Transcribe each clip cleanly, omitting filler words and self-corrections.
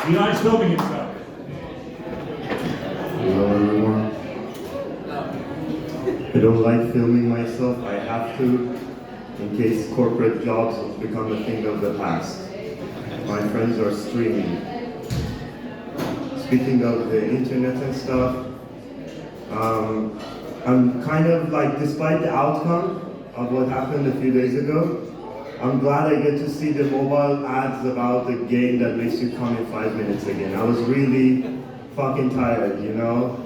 Eli's filming himself. Hello everyone. I don't like filming myself. I have to, in case corporate jobs have become a thing of the past. My friends are streaming. Speaking of the internet and stuff, I'm kind of like, despite the outcome of what happened a few days ago, I'm glad I get to see the mobile ads about the game that makes you come in 5 minutes again. I was really fucking tired, you know,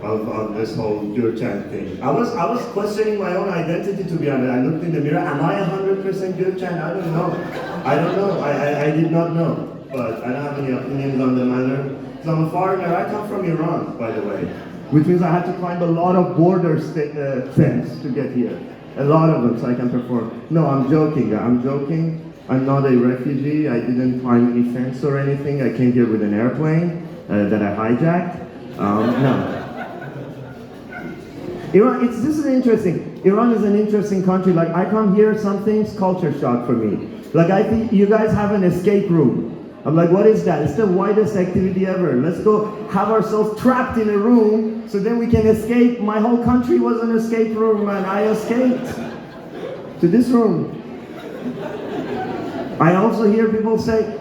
of this whole Gürchan thing. I was questioning my own identity, to be honest. I looked in the mirror. Am I 100% Gürchan? I don't know. I did not know. But I don't have any opinions on the matter. So I'm a foreigner. I come from Iran, by the way, which means I had to climb a lot of border fence to get here. A lot of them, so I can perform. No, I'm joking. I'm not a refugee. I didn't climb any fence or anything. I came here with an airplane that I hijacked. No. Iran, this is interesting. Iran is an interesting country. Like, I come here, some things culture shock for me. Like, I think you guys have an escape room. I'm like, what is that? It's the widest activity ever. Let's go have ourselves trapped in a room so then we can escape. My whole country was an escape room and I escaped to this room. I also hear people say,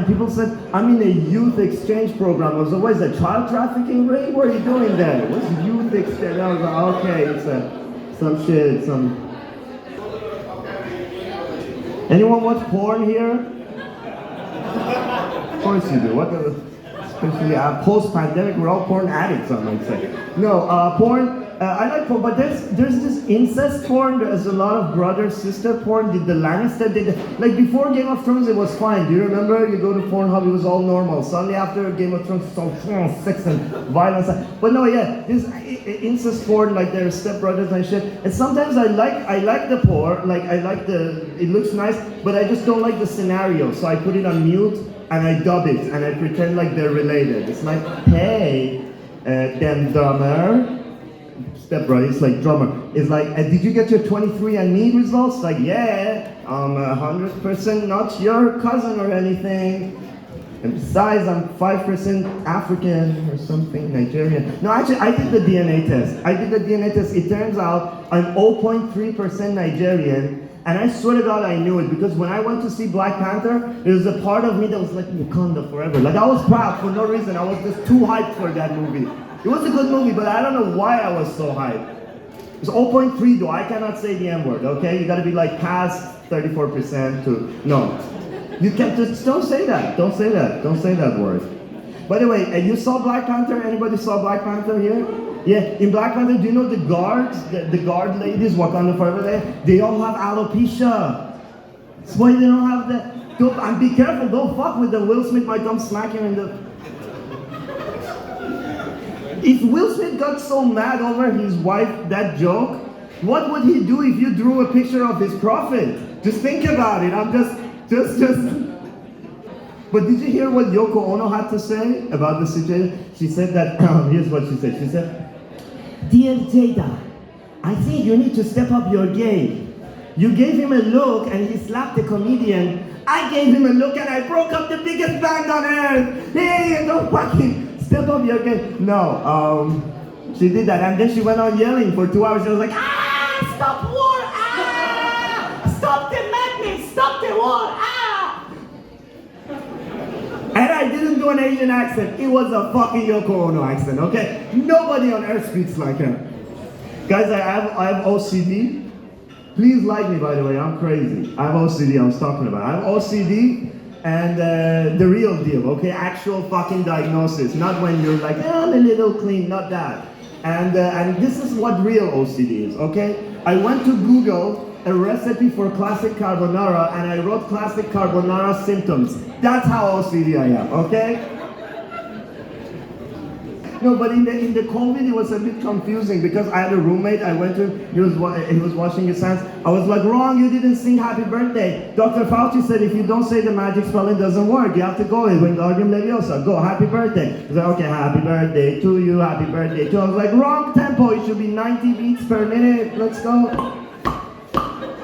people said, I'm in a youth exchange program. I was like, what is that, child trafficking ring? What are you doing there? What's youth exchange? I was like, okay, it's some shit, Anyone watch porn here? Of course you do. Especially post-pandemic, we're all porn addicts, I might say. No, porn, I like porn, but there's this incest porn. There's a lot of brother-sister porn. Did the Lannister, like before Game of Thrones, it was fine. Do you remember? You go to Pornhub, it was all normal. Suddenly after Game of Thrones, it's all sex and violence. But no, yeah, this incest porn, like there's stepbrothers and shit. And sometimes I like the porn, it looks nice, but I just don't like the scenario. So I put it on mute and I dub it and I pretend like they're related. It's like, hey, them drummer. Stepbrother, it's like drummer. It's like, did you get your 23andMe results? Like, yeah, I'm 100% not your cousin or anything. And besides, I'm 5% African or something, Nigerian. No, actually, I did the DNA test. It turns out I'm 0.3% Nigerian. And I swear to God, I knew it, because when I went to see Black Panther, there was a part of me that was like, Wakanda forever. Like, I was proud for no reason. I was just too hyped for that movie. It was a good movie, but I don't know why I was so hyped. It's 0.3 though, I cannot say the N-word, okay? You gotta be like past 34% to, no. You can't, just don't say that, don't say that word. By the way, you saw Black Panther? Anybody saw Black Panther here? Yeah, in Black Panther, do you know the guards, the guard ladies, Wakanda forever there? They all have alopecia. That's why they don't have that. And be careful, don't fuck with them. Will Smith might come smack you in the... If Will Smith got so mad over his wife, that joke, what would he do if you drew a picture of his prophet? Just think about it. I'm just. But did you hear what Yoko Ono had to say about the situation? She said that, here's what she said. She said, "Dear Jada, I think you need to step up your game. You gave him a look and he slapped the comedian. I gave him a look and I broke up the biggest band on earth. Hey, don't fucking step up your game." No, she did that, and then she went on yelling for 2 hours. She was like, stop war, stop the madness, stop the war, And I didn't do an Asian accent. It was a fucking Yoko Ono accent, okay? Nobody on earth speaks like her. Guys, I have OCD. Please like me, by the way, I'm crazy. I have OCD, I was talking about. I have OCD. And the real deal, okay? Actual fucking diagnosis, not when you're like, I'm a little clean, not that. And this is what real OCD is, okay? I went to Google a recipe for classic carbonara and I wrote classic carbonara symptoms. That's how OCD I am, okay? No, but in the COVID, it was a bit confusing because I had a roommate. I went to he was washing his hands. I was like, wrong, you didn't sing happy birthday. Dr. Fauci said if you don't say the magic spell, it doesn't work. You have to go in Wingardium Leviosa. Go, happy birthday. He's like, okay, happy birthday to you, happy birthday to. I was like, wrong tempo. It should be 90 beats per minute. Let's go.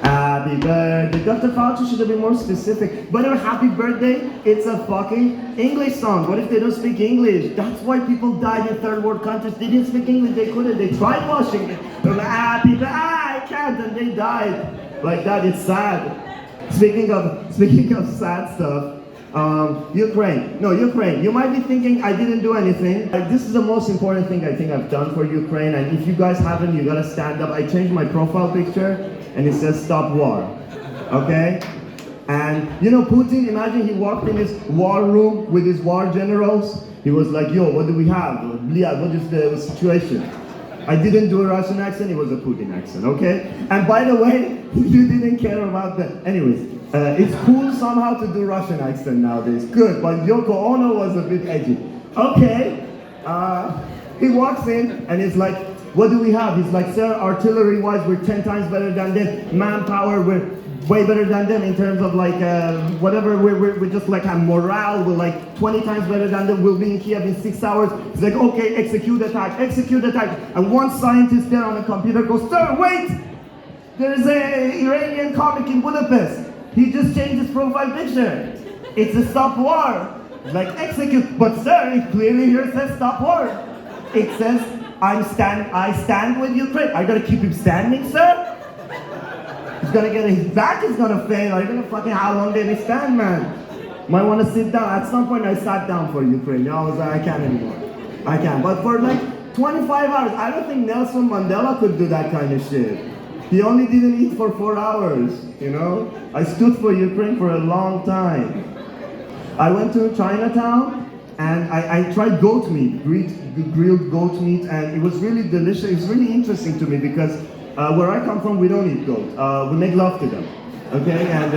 Happy happy birthday. Dr. Fauci should have been more specific. But a happy birthday, it's a fucking English song. What if they don't speak English? That's why people died in third world countries. They didn't speak English, they couldn't. They tried washing it. They were like, happy birthday, I can't, and they died. Like that, it's sad. Speaking of sad stuff, Ukraine. No, Ukraine. You might be thinking I didn't do anything. This is the most important thing I think I've done for Ukraine. And if you guys haven't, you gotta stand up. I changed my profile picture and it says stop war. Okay? And you know, Putin, imagine he walked in his war room with his war generals. He was like, yo, what do we have? What is the situation? I didn't do a Russian accent, it was a Putin accent, okay? And by the way, you didn't care about that. Anyways, it's cool somehow to do Russian accent nowadays. Good, but Yoko Ono was a bit edgy. Okay, he walks in and he's like, what do we have? He's like, sir, artillery-wise, we're 10 times better than them. Manpower, we're way better than them in terms of like, whatever, we're just like a morale, we're like 20 times better than them. We'll be in Kiev in 6 hours. He's like, okay, execute attack, execute attack. And one scientist there on the computer goes, sir, wait! There's an Iranian comic in Budapest. He just changed his profile picture. It's a stop war. Like execute, but sir, it clearly here says stop war. It says I stand with Ukraine. I gotta keep him standing, sir. He's gonna get his back is gonna fail. Are you gonna fucking how long did he stand, man? Might want to sit down. At some point, I sat down for Ukraine. I was like, I can't anymore. I can't. But for like 25 hours, I don't think Nelson Mandela could do that kind of shit. He only didn't eat for 4 hours, you know? I stood for Ukraine for a long time. I went to Chinatown and I tried goat meat, grilled goat meat, and it was really delicious. It was really interesting to me because where I come from, we don't eat goat. We make love to them, okay? And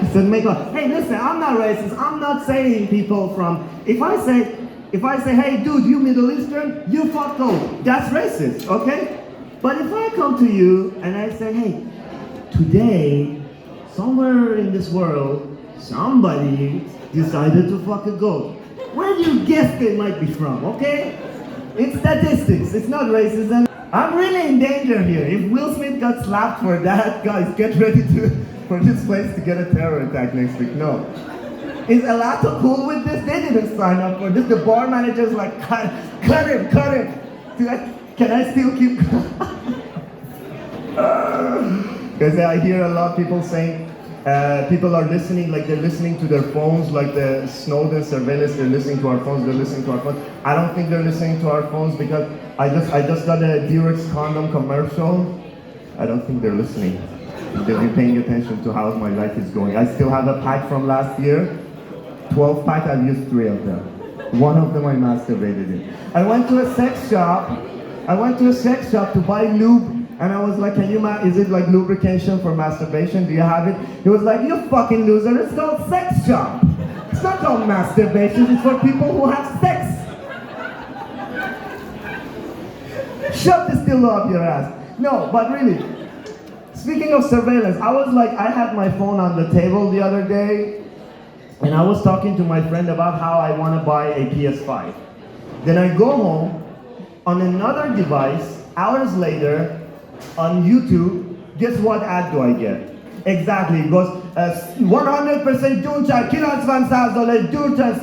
he said, make love. Hey, listen, I'm not racist. I'm not saying people from, if I say, hey, dude, you Middle Eastern, you fucked up. That's racist, okay? But if I come to you and I say, hey, today, somewhere in this world, somebody decided to fuck a goat. Where do you guess they might be from, okay? It's statistics, it's not racism. I'm really in danger here. If Will Smith got slapped for that, guys, get ready for this place to get a terror attack next week. No. Is Elato cool with this? They didn't sign up for this. The bar manager's like, cut him. Can I still keep Because I hear a lot of people saying, people are listening, like they're listening to their phones, like the Snowden surveillance, they're listening to our phones, they're listening to our phones. I don't think they're listening to our phones because I just got a Durex condom commercial. I don't think they're listening. They'll be paying attention to how my life is going. I still have a pack from last year. 12 pack, I've used 3 of them. One of them I masturbated in. I went to a sex shop to buy lube, and I was like, is it like lubrication for masturbation? Do you have it? He was like, you fucking loser, it's called sex shop. It's not called masturbation, it's for people who have sex. Shove this dildo up your ass. No, but really, speaking of surveillance, I had my phone on the table the other day, and I was talking to my friend about how I want to buy a PS5. Then I go home, on another device, hours later, on YouTube, guess what ad do I get? Exactly, it goes, 100% Duncha, $20,000, Duncha,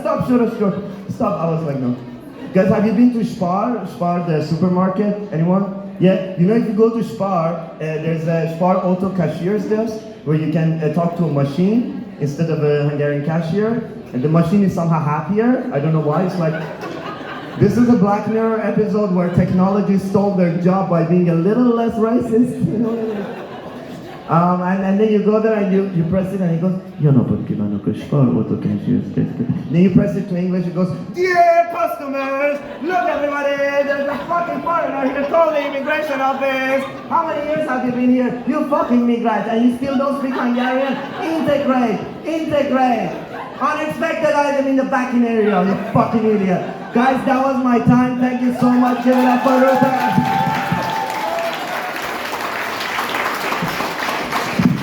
stop. I was like, no. Guys, have you been to Spar, the supermarket? Anyone? Yeah, you know if you go to Spar, there's a Spar auto cashier's desk where you can talk to a machine instead of a Hungarian cashier, and the machine is somehow happier. I don't know why. It's like, this is a Black Mirror episode where technology stole their job by being a little less racist, you know? And then you go there and you press it and it goes, then you press it to English, it goes, dear customers, look everybody, there's a fucking foreigner here, call the immigration office. How many years have you been here? You fucking migrant, and you still don't speak Hungarian? Integrate. Unexpected item in the backing area, you fucking idiot. Guys, that was my time. Thank you so much. Give it up for Rupert.